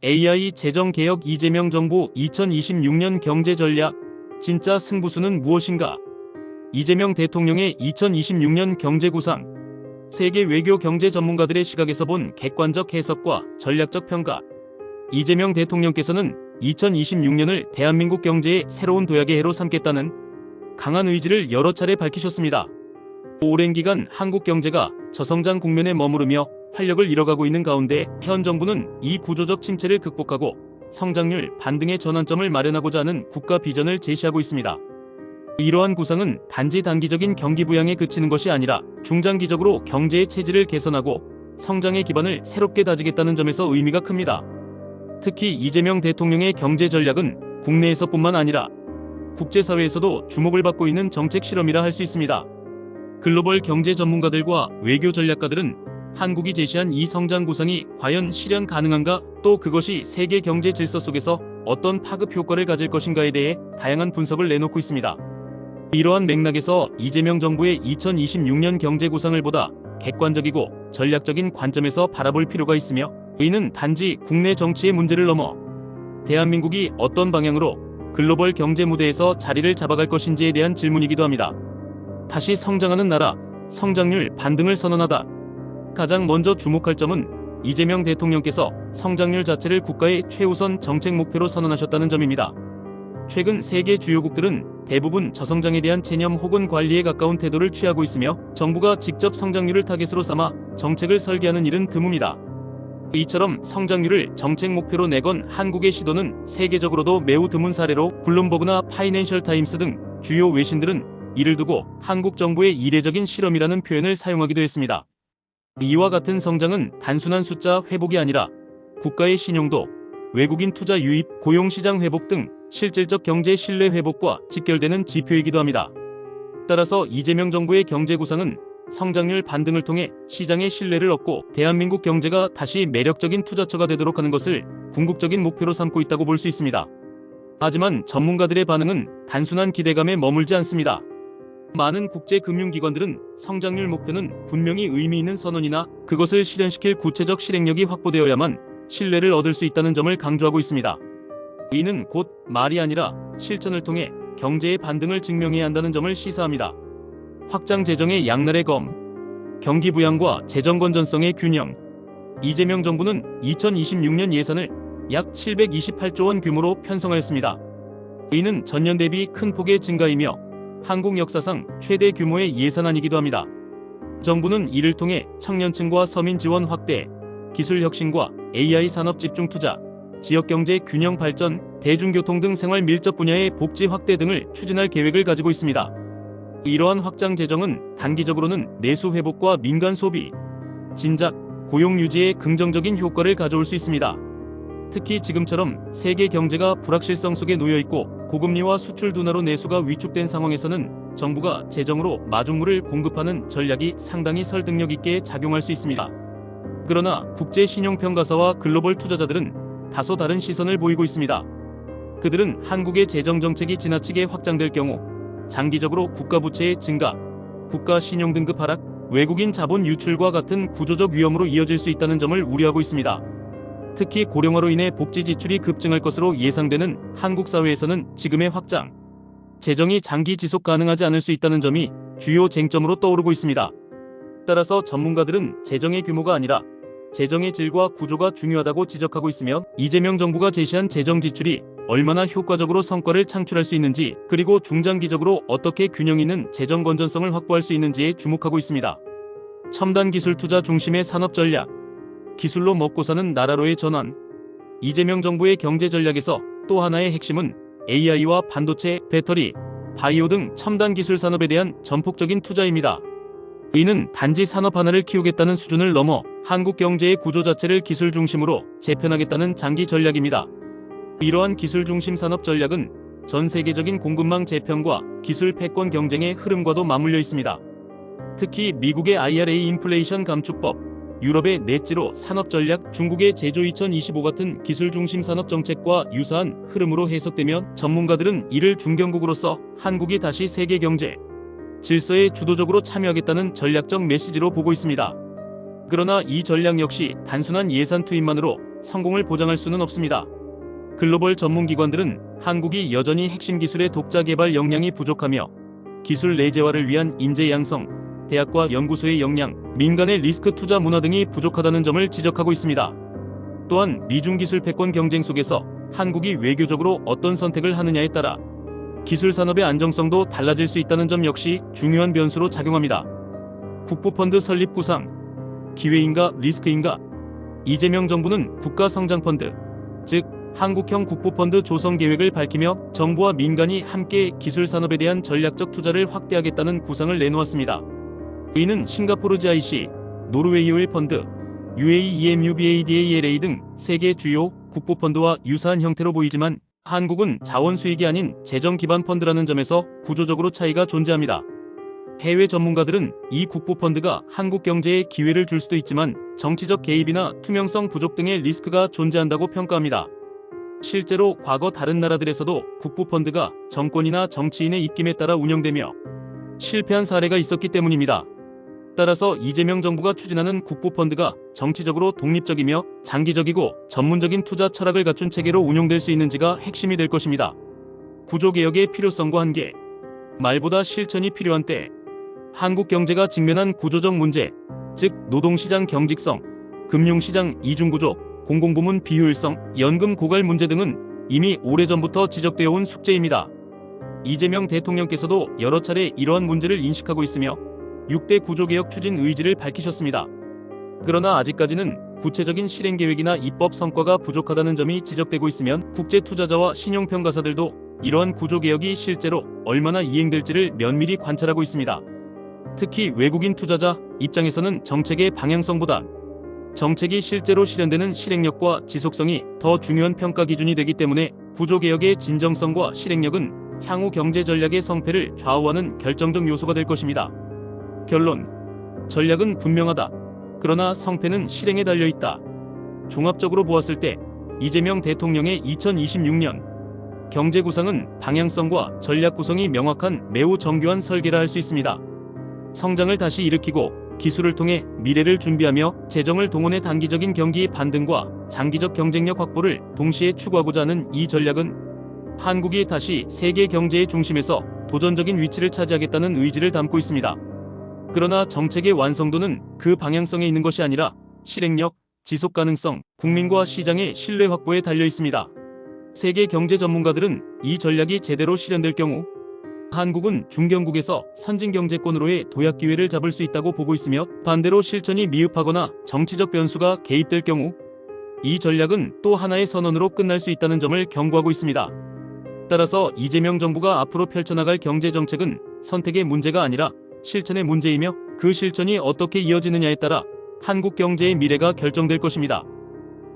AI 재정개혁 이재명 정부 2026년 경제전략 진짜 승부수는 무엇인가? 이재명 대통령의 2026년 경제구상. 세계 외교 경제 전문가들의 시각에서 본 객관적 해석과 전략적 평가. 이재명 대통령께서는 2026년을 대한민국 경제의 새로운 도약의 해로 삼겠다는 강한 의지를 여러 차례 밝히셨습니다. 오랜 기간 한국 경제가 저성장 국면에 머무르며 활력을 잃어가고 있는 가운데 현 정부는 이 구조적 침체를 극복하고 성장률 반등의 전환점을 마련하고자 하는 국가 비전을 제시하고 있습니다. 이러한 구상은 단지 단기적인 경기 부양에 그치는 것이 아니라 중장기적으로 경제의 체질을 개선하고 성장의 기반을 새롭게 다지겠다는 점에서 의미가 큽니다. 특히 이재명 대통령의 경제 전략은 국내에서뿐만 아니라 국제사회에서도 주목을 받고 있는 정책 실험이라 할 수 있습니다. 글로벌 경제 전문가들과 외교 전략가들은 한국이 제시한 이 성장 구상이 과연 실현 가능한가, 또 그것이 세계 경제 질서 속에서 어떤 파급 효과를 가질 것인가에 대해 다양한 분석을 내놓고 있습니다. 이러한 맥락에서 이재명 정부의 2026년 경제 구상을 보다 객관적이고 전략적인 관점에서 바라볼 필요가 있으며, 이는 단지 국내 정치의 문제를 넘어 대한민국이 어떤 방향으로 글로벌 경제 무대에서 자리를 잡아갈 것인지에 대한 질문이기도 합니다. 다시 성장하는 나라, 성장률 반등을 선언하다. 가장 먼저 주목할 점은 이재명 대통령께서 성장률 자체를 국가의 최우선 정책 목표로 선언하셨다는 점입니다. 최근 세계 주요국들은 대부분 저성장에 대한 체념 혹은 관리에 가까운 태도를 취하고 있으며, 정부가 직접 성장률을 타겟으로 삼아 정책을 설계하는 일은 드뭅니다. 이처럼 성장률을 정책 목표로 내건 한국의 시도는 세계적으로도 매우 드문 사례로, 블룸버그나 파이낸셜 타임스 등 주요 외신들은 이를 두고 한국 정부의 이례적인 실험이라는 표현을 사용하기도 했습니다. 이와 같은 성장은 단순한 숫자 회복이 아니라 국가의 신용도, 외국인 투자 유입, 고용시장 회복 등 실질적 경제 신뢰 회복과 직결되는 지표이기도 합니다. 따라서 이재명 정부의 경제 구상은 성장률 반등을 통해 시장의 신뢰를 얻고 대한민국 경제가 다시 매력적인 투자처가 되도록 하는 것을 궁극적인 목표로 삼고 있다고 볼 수 있습니다. 하지만 전문가들의 반응은 단순한 기대감에 머물지 않습니다. 많은 국제금융기관들은 성장률 목표는 분명히 의미 있는 선언이나 그것을 실현시킬 구체적 실행력이 확보되어야만 신뢰를 얻을 수 있다는 점을 강조하고 있습니다. 이는 곧 말이 아니라 실천을 통해 경제의 반등을 증명해야 한다는 점을 시사합니다. 확장 재정의 양날의 검, 경기 부양과 재정 건전성의 균형. 이재명 정부는 2026년 예산을 약 728조 원 규모로 편성하였습니다. 이는 전년 대비 큰 폭의 증가이며 한국 역사상 최대 규모의 예산안이기도 합니다. 정부는 이를 통해 청년층과 서민 지원 확대, 기술 혁신과 AI 산업 집중 투자, 지역경제 균형 발전, 대중교통 등 생활 밀접 분야의 복지 확대 등을 추진할 계획을 가지고 있습니다. 이러한 확장 재정은 단기적으로는 내수 회복과 민간 소비, 진작, 고용 유지에 긍정적인 효과를 가져올 수 있습니다. 특히 지금처럼 세계 경제가 불확실성 속에 놓여 있고 고금리와 수출 둔화로 내수가 위축된 상황에서는 정부가 재정으로 마중물을 공급하는 전략이 상당히 설득력 있게 작용할 수 있습니다. 그러나 국제 신용평가사와 글로벌 투자자들은 다소 다른 시선을 보이고 있습니다. 그들은 한국의 재정 정책이 지나치게 확장될 경우 장기적으로 국가 부채의 증가, 국가 신용 등급 하락, 외국인 자본 유출과 같은 구조적 위험으로 이어질 수 있다는 점을 우려하고 있습니다. 특히 고령화로 인해 복지 지출이 급증할 것으로 예상되는 한국 사회에서는 지금의 확장 재정이 장기 지속 가능하지 않을 수 있다는 점이 주요 쟁점으로 떠오르고 있습니다. 따라서 전문가들은 재정의 규모가 아니라 재정의 질과 구조가 중요하다고 지적하고 있으며, 이재명 정부가 제시한 재정 지출이 얼마나 효과적으로 성과를 창출할 수 있는지, 그리고 중장기적으로 어떻게 균형 있는 재정 건전성을 확보할 수 있는지에 주목하고 있습니다. 첨단 기술 투자 중심의 산업 전략, 기술로 먹고 사는 나라로의 전환. 이재명 정부의 경제 전략에서 또 하나의 핵심은 AI와 반도체, 배터리, 바이오 등 첨단 기술 산업에 대한 전폭적인 투자입니다. 이는 단지 산업 하나를 키우겠다는 수준을 넘어 한국 경제의 구조 자체를 기술 중심으로 재편하겠다는 장기 전략입니다. 이러한 기술 중심 산업 전략은 전 세계적인 공급망 재편과 기술 패권 경쟁의 흐름과도 맞물려 있습니다. 특히 미국의 IRA 인플레이션 감축법, 유럽의 넷지로 산업 전략, 중국의 제조 2025 같은 기술 중심 산업 정책과 유사한 흐름으로 해석되며, 전문가들은 이를 중견국으로서 한국이 다시 세계 경제 질서에 주도적으로 참여하겠다는 전략적 메시지로 보고 있습니다. 그러나 이 전략 역시 단순한 예산 투입만으로 성공을 보장할 수는 없습니다. 글로벌 전문기관들은 한국이 여전히 핵심 기술의 독자 개발 역량이 부족하며 기술 내재화를 위한 인재 양성, 대학과 연구소의 역량, 민간의 리스크 투자 문화 등이 부족하다는 점을 지적하고 있습니다. 또한 미중 기술 패권 경쟁 속에서 한국이 외교적으로 어떤 선택을 하느냐에 따라 기술 산업의 안정성도 달라질 수 있다는 점 역시 중요한 변수로 작용합니다. 국부펀드 설립 구상, 기회인가 리스크인가? 이재명 정부는 국가성장펀드, 즉 한국형 국부펀드 조성 계획을 밝히며 정부와 민간이 함께 기술 산업에 대한 전략적 투자를 확대하겠다는 구상을 내놓았습니다. 이는 싱가포르 GIC, 노르웨이 오일 펀드, UAE EMUBADALA 등 세계 주요 국부펀드와 유사한 형태로 보이지만 한국은 자원 수익이 아닌 재정 기반 펀드라는 점에서 구조적으로 차이가 존재합니다. 해외 전문가들은 이 국부펀드가 한국 경제에 기회를 줄 수도 있지만 정치적 개입이나 투명성 부족 등의 리스크가 존재한다고 평가합니다. 실제로 과거 다른 나라들에서도 국부펀드가 정권이나 정치인의 입김에 따라 운영되며 실패한 사례가 있었기 때문입니다. 따라서 이재명 정부가 추진하는 국부펀드가 정치적으로 독립적이며 장기적이고 전문적인 투자 철학을 갖춘 체계로 운용될 수 있는지가 핵심이 될 것입니다. 구조개혁의 필요성과 한계, 말보다 실천이 필요한 때, 한국 경제가 직면한 구조적 문제, 즉 노동시장 경직성, 금융시장 이중구조, 공공부문 비효율성, 연금 고갈 문제 등은 이미 오래전부터 지적되어 온 숙제입니다. 이재명 대통령께서도 여러 차례 이러한 문제를 인식하고 있으며 6대 구조개혁 추진 의지를 밝히셨습니다. 그러나 아직까지는 구체적인 실행 계획이나 입법 성과가 부족하다는 점이 지적되고 있으면 국제투자자와 신용평가사들도 이러한 구조개혁이 실제로 얼마나 이행될지를 면밀히 관찰하고 있습니다. 특히 외국인 투자자 입장에서는 정책의 방향성보다 정책이 실제로 실현되는 실행력과 지속성이 더 중요한 평가 기준이 되기 때문에 구조개혁의 진정성과 실행력은 향후 경제 전략의 성패를 좌우하는 결정적 요소가 될 것입니다. 결론, 전략은 분명하다. 그러나 성패는 실행에 달려있다. 종합적으로 보았을 때 이재명 대통령의 2026년 경제구상은 방향성과 전략 구성이 명확한 매우 정교한 설계라 할 수 있습니다. 성장을 다시 일으키고 기술을 통해 미래를 준비하며 재정을 동원해 단기적인 경기 반등과 장기적 경쟁력 확보를 동시에 추구하고자 하는 이 전략은 한국이 다시 세계 경제의 중심에서 도전적인 위치를 차지하겠다는 의지를 담고 있습니다. 그러나 정책의 완성도는 그 방향성에 있는 것이 아니라 실행력, 지속 가능성, 국민과 시장의 신뢰 확보에 달려 있습니다. 세계 경제 전문가들은 이 전략이 제대로 실현될 경우 한국은 중견국에서 선진경제권으로의 도약 기회를 잡을 수 있다고 보고 있으며 반대로 실천이 미흡하거나 정치적 변수가 개입될 경우 이 전략은 또 하나의 선언으로 끝날 수 있다는 점을 경고하고 있습니다. 따라서 이재명 정부가 앞으로 펼쳐나갈 경제정책은 선택의 문제가 아니라 실천의 문제이며 그 실천이 어떻게 이어지느냐에 따라 한국 경제의 미래가 결정될 것입니다.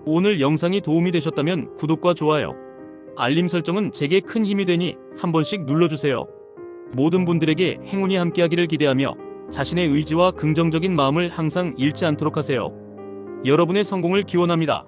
오늘 영상이 도움이 되셨다면 구독과 좋아요, 알림 설정은 제게 큰 힘이 되니 한 번씩 눌러주세요. 모든 분들에게 행운이 함께하기를 기대하며 자신의 의지와 긍정적인 마음을 항상 잃지 않도록 하세요. 여러분의 성공을 기원합니다.